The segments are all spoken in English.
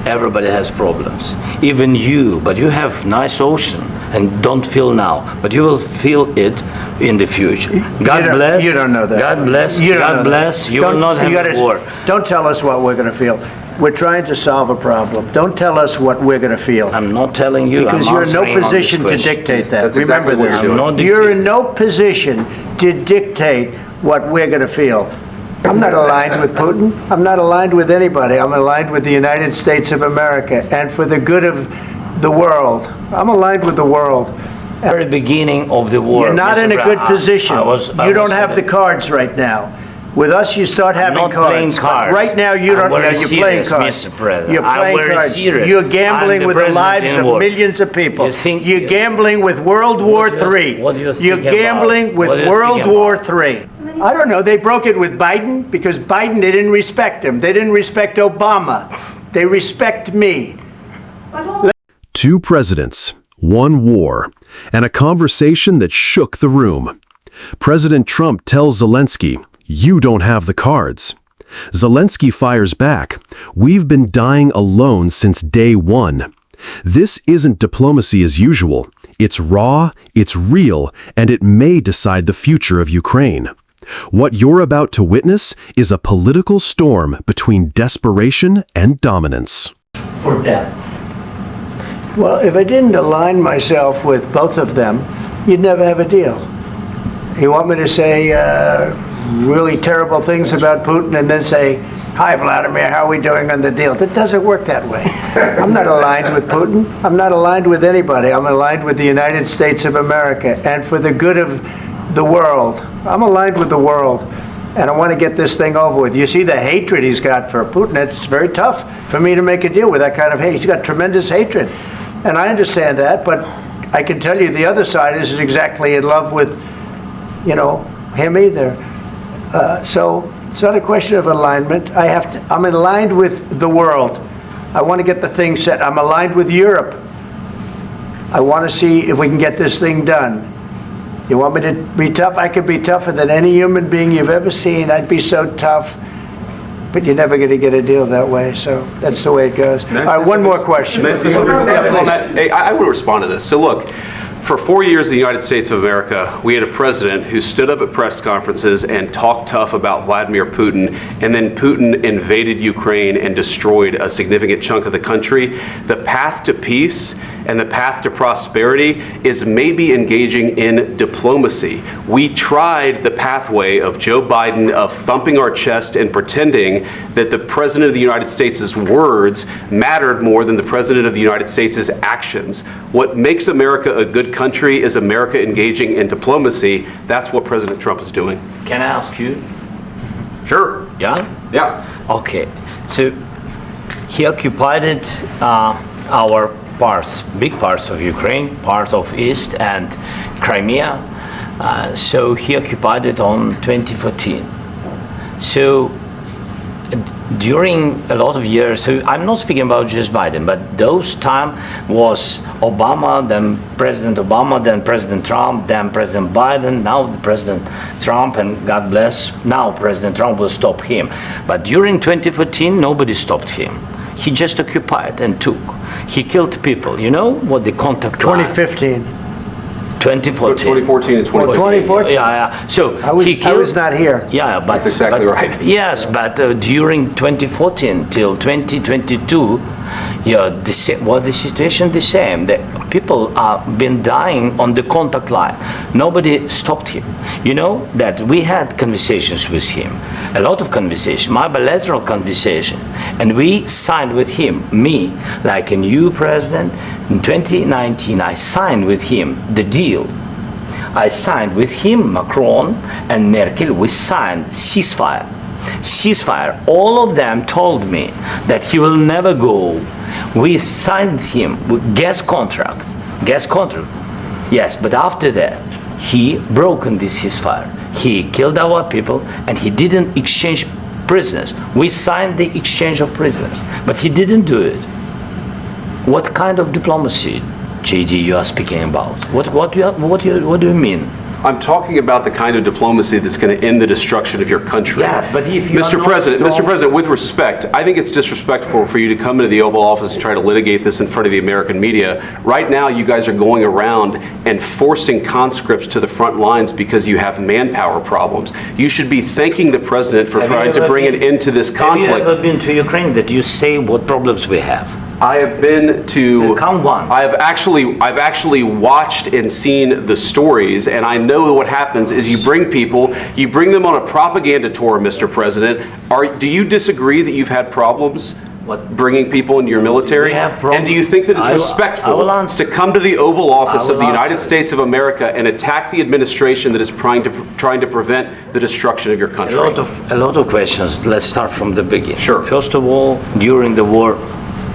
Everybody has problems, even you, but you have nice ocean and don't feel now, but you will feel it in the future. God bless. You don't know that. God bless. God bless. You will not have a war. Don't tell us what we're going to feel. We're trying to solve a problem. Don't tell us what we're going to feel. I'm not telling you. Because you're in no position to dictate that. That's Remember exactly what this. You're in no position to dictate what we're going to feel. I'm not aligned with Putin. I'm not aligned with anybody. I'm aligned with the United States of America and for the good of the world. I'm aligned with the world. Very beginning of the war. You're not in a good position. You don't have the cards right now. With us, you start having not cards. Playing cards. Right now, you don't. You're playing cards. Mr. President. You're playing cards. Serious. You're gambling with the lives of millions of people. You're gambling with World War III. What do you think You're gambling with World War III. I don't know. They broke it with Biden because Biden, they didn't respect him. They didn't respect Obama. They respect me. Two presidents, one war, and a conversation that shook the room. President Trump tells Zelenskyy, "You don't have the cards." Zelenskyy fires back, "We've been dying alone since day one." This isn't diplomacy as usual. It's raw, it's real, and it may decide the future of Ukraine. What you're about to witness is a political storm between desperation and dominance. For them. Well, if I didn't align myself with both of them, you'd never have a deal. You want me to say really terrible things about Putin and then say, "Hi, Vladimir, how are we doing on the deal?" That doesn't work that way. I'm not aligned with Putin. I'm not aligned with anybody. I'm aligned with the United States of America and for the good of the world. I'm aligned with the world, and I want to get this thing over with. You see the hatred he's got for Putin. It's very tough for me to make a deal with that kind of hate. He's got tremendous hatred, and I understand that, but I can tell you the other side isn't exactly in love with, him either. So it's not a question of alignment. I'm aligned with the world. I want to get the thing set. I'm aligned with Europe. I want to see if we can get this thing done. You want me to be tough? I could be tougher than any human being you've ever seen. I'd be so tough. But you're never going to get a deal that way. So that's the way it goes. All right, one more question. Hey, I will respond to this. So look, for 4 years in the United States of America, we had a president who stood up at press conferences and talked tough about Vladimir Putin, and then Putin invaded Ukraine and destroyed a significant chunk of the country. The path to peace and the path to prosperity is maybe engaging in diplomacy. We tried the pathway of Joe Biden of thumping our chest and pretending that the President of the United States' words mattered more than the President of the United States' actions. What makes America a good country is America engaging in diplomacy. That's what President Trump is doing. Can I ask you? Sure. Yeah? Yeah. Okay. So he occupied our parts, big parts of Ukraine, part of East and Crimea. So he occupied it on 2014. So during a lot of years, so I'm not speaking about just Biden, but those time was Obama, then President Obama, then President Trump, then President Biden, now the President Trump, and God bless, now President Trump will stop him. But during 2014, nobody stopped him. He just occupied and took. He killed people. You know what the contact 2015. 2014 and 2014. 2014? Yeah. So I was not here. Yeah, but that's exactly right. Yes, but during 2014 till 2022, the situation the same. The people have been dying on the contact line. Nobody stopped him. You know that we had conversations with him, a lot of conversation, my bilateral conversation, and we signed with him, me, like a new president. In 2019, I signed with him the deal. I signed with him, Macron and Merkel, we signed ceasefire. Ceasefire. All of them told me that he will never go. We signed with him with gas contract. Yes, but after that, he broken this ceasefire. He killed our people and he didn't exchange prisoners. We signed the exchange of prisoners, but he didn't do it. What kind of diplomacy, JD, you are speaking about? What do you mean? I'm talking about the kind of diplomacy that's going to end the destruction of your country. Yes, but if you Mr. are not President, strong- Mr. President, with respect, I think it's disrespectful for you to come into the Oval Office and try to litigate this in front of the American media. Right now, you guys are going around and forcing conscripts to the front lines because you have manpower problems. You should be thanking the President for Have you trying to ever bring an been- end to this Have conflict. you ever been to Ukraine that you say what problems we have? I have been to. Come once. I've actually watched and seen the stories, and I know what happens is you bring them on a propaganda tour, Mr. President. Do you disagree that you've had problems What? bringing people into your military? We have problems. And do you think that it's I will respectful answer. to come to the Oval Office I of the will United answer. States of America and attack the administration that is trying to prevent the destruction of your country? A lot of questions. Let's start from the beginning. Sure. First of all, during the war,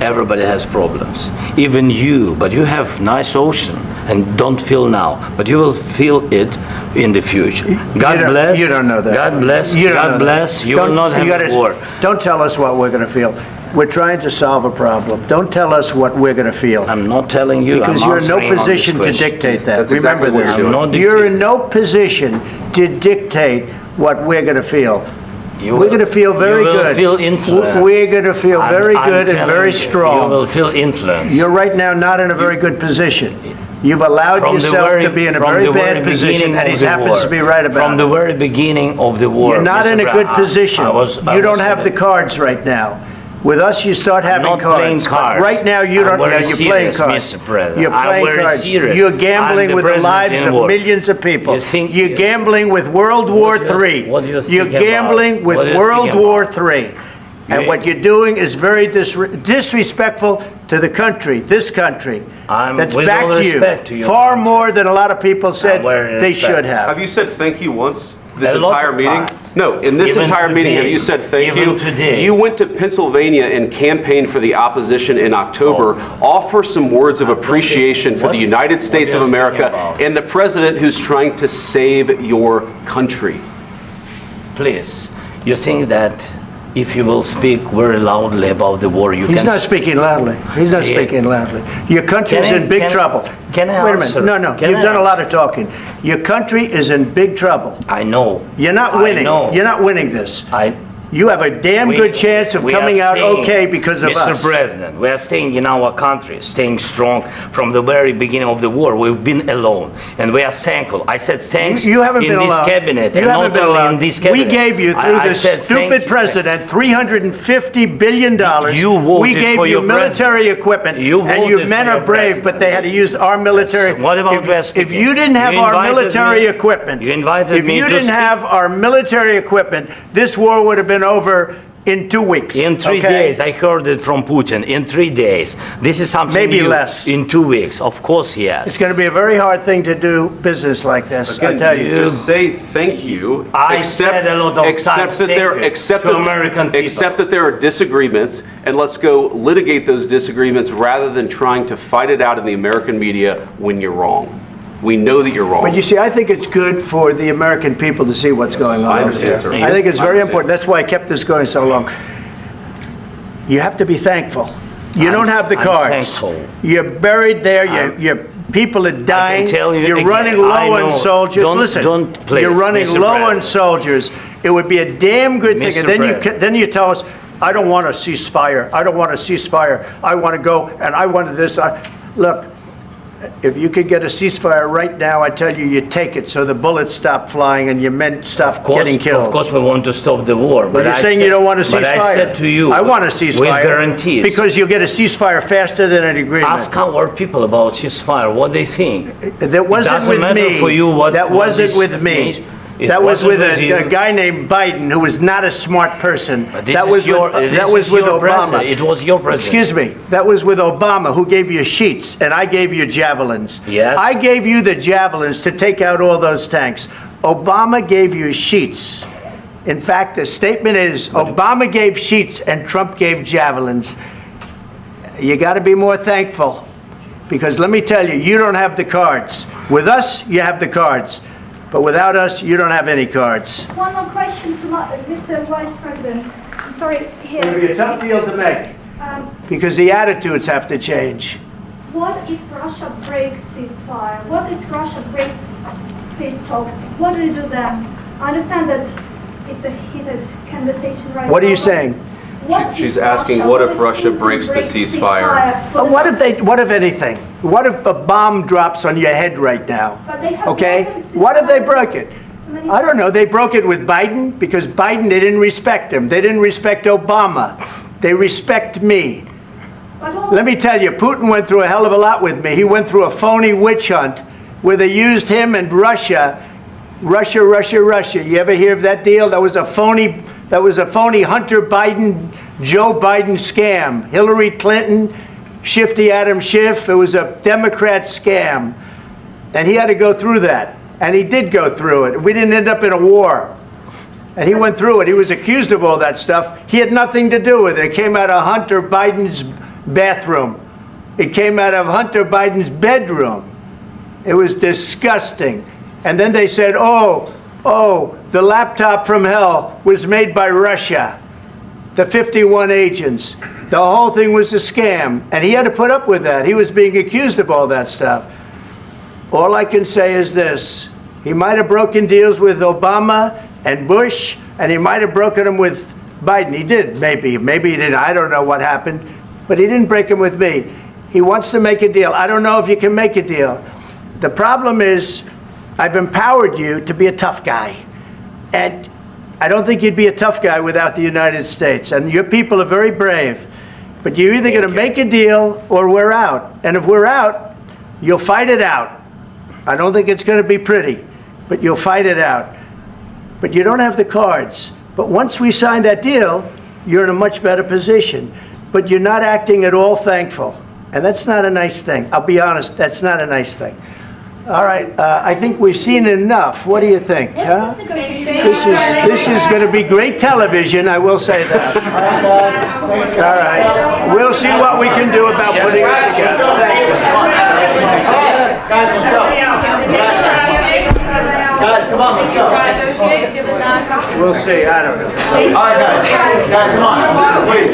everybody has problems. Even you, but you have nice ocean and don't feel now, but you will feel it in the future. God don't- bless. you don't know that. God bless. You don't know God that. bless. You will Don't- not you have gotta- a war. Don't tell us what we're going to feel. We're trying to solve a problem. Don't tell us what we're going to feel. I'm not telling you. Because I'm you're in no answering on this position to question. dictate that. That's exactly Remember what this. you're doing. I'm not You're dictating. in no position to dictate what we're going to feel. You We're will- going to feel very you will good. feel influenced. We're going to feel very I'm good and telling very you, strong. You will feel influence. You're right now not in a very good position. You've allowed From the yourself very- to be in a from very the very bad position, beginning and of he the happens war. to be right about From the it. very beginning of the war. You're not Mr. in a good Brown, position. I You don't was have in the a- cards right now. With us, you start having not playing cards. But cards. right now, you I'm don't. very Yeah, you're playing serious, cards. Mr. President. You're I'm playing very cards. serious. You're I'm gambling the with the president lives in of war. millions of people. You think- You're gambling with World War do you- III. what do you You're think about? gambling with What do you World think War about? III. And You- what you're doing is very disrespectful to the country, this country, I'm- that's with all backed respect to you your far country. more than a lot of people said very they respectful. should have. Have you said thank you once this A lot entire of meeting? times. No, in this Even entire meeting, today. have you said thank Even you? today. You went to Pennsylvania and campaigned for the opposition in October. Offer some words of appreciation for what- the United States what of are you speaking America about? and the president who's trying to save your country. Please, you think that if you will speak very loudly about the war, you He's can... not speaking loudly. He's not Yeah. speaking loudly. Your country is Can I- in big can- trouble. can I Wait a answer? minute. No. Can You've I done a lot answer? of talking. Your country is in big trouble. I know. You're not I winning. know. You're not winning this. You have a damn We- good chance of we are coming out staying- okay because of Mr. us. President, we are staying in our country, staying strong from the very beginning of the war. We've been alone, and we are thankful. I said thanks You haven't in been this alone. cabinet, You and haven't not been only alone. in this We cabinet. gave you, through I this said thank stupid you. president, $350 billion. You voted We gave for you your military president. equipment, You and you voted men for are your brave, president. but they had to use our military. Yes. What about if, West if Virginia? you didn't have You our invited military me- equipment, you invited if me you to didn't speak. have our military equipment, this war would have been over in 2 weeks. In 3 okay? days, I heard it from Putin. In 3 days, this is something Maybe new. less. In 2 weeks, of course, yes. It's going to be a very hard thing to do business like this. I Again, tell you. just say thank you. I said a lot of except times that there, thank you except to that, American people. except that there are disagreements, and let's go litigate those disagreements rather than trying to fight it out in the American media when you're wrong. We know that you're wrong. But you see, I think it's good for the American people to see what's going on. I over understand, there. sir. I think it's I very understand. important. That's why I kept this going so long. You have to be thankful. You don't have the I'm cards. thankful. You're buried there. Your people are dying. tell you You're again, running I low know. on soldiers. Don't- Listen, don't please, you're running Mr. low on President. soldiers. It would be a damn good thing. Mr. And then President. then you tell us, I don't want a ceasefire. I don't want a ceasefire. I want to go and I wanted this. Look. If you could get a ceasefire right now, I tell you, you take it so the bullets stop flying and your men stop getting killed. Of course, we want to stop the war. But you're I saying said- you don't want a ceasefire. But I said to you, I want a ceasefire. with guarantees. Because you'll get a ceasefire faster than an agreement. Ask our people about ceasefire, what they think. That wasn't doesn't with matter me. for you what- that what wasn't this with me. means. It That was wasn't with with you. a guy named Biden, who was not a smart person. But this That is was your- with, this that was is with your Obama. president. It was your president. Excuse me. That was with Obama, who gave you sheets, and I gave you javelins. Yes. I gave you the javelins to take out all those tanks. Obama gave you sheets. In fact, the statement is Obama gave sheets and Trump gave javelins. You got to be more thankful, because let me tell you, you don't have the cards. With us, you have the cards. But without us, you don't have any cards. One more question to Mr. Vice President. I'm sorry, It's going to be here. a tough deal to make, because the attitudes have to change. What if Russia breaks ceasefire? What if Russia breaks peace talks, what do you do then? I understand that it's a heated conversation right now. What are you but saying? what She's if asking, what if Russia breaks the ceasefire? What if anything? What if a bomb drops on your head right now? But they have Okay? broken the What if they ceasefire. broke it? I don't know. They broke it with Biden because Biden, they didn't respect him. They didn't respect Obama. They respect me. But all- Let me tell you, Putin went through a hell of a lot with me. He went through a phony witch hunt where they used him and Russia. Russia. You ever hear of that deal? That was a phony Hunter Biden, Joe Biden scam. Hillary Clinton, shifty Adam Schiff. It was a Democrat scam. And he had to go through that. And he did go through it. We didn't end up in a war. And he went through it. He was accused of all that stuff. He had nothing to do with it. It came out of Hunter Biden's bathroom. It came out of Hunter Biden's bedroom. It was disgusting. And then they said, oh, the laptop from hell was made by Russia. The 51 agents. The whole thing was a scam. And he had to put up with that. He was being accused of all that stuff. All I can say is this. He might have broken deals with Obama and Bush, and he might have broken them with Biden. He did, maybe. Maybe he didn't. I don't know what happened. But he didn't break them with me. He wants to make a deal. I don't know if you can make a deal. The problem is, I've empowered you to be a tough guy. And I don't think you'd be a tough guy without the United States. And your people are very brave. But you're either going to make a deal or we're out. And if we're out, you'll fight it out. I don't think it's going to be pretty, but you'll fight it out. But you don't have the cards. But once we sign that deal, you're in a much better position. But you're not acting at all thankful. And that's not a nice thing. I'll be honest, that's not a nice thing. All right, I think we've seen enough. What do you think? Huh? This is going to be great television, I will say that. All right. We'll see what we can do about putting it together. Thank you. Guys, let's go. Guys, come on, let's go. We'll see, I don't know. All right, guys. Guys, come on. Please.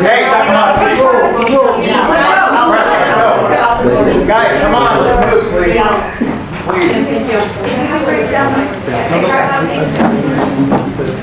Hey, come on. Guys, come on. Let's move, please. Please.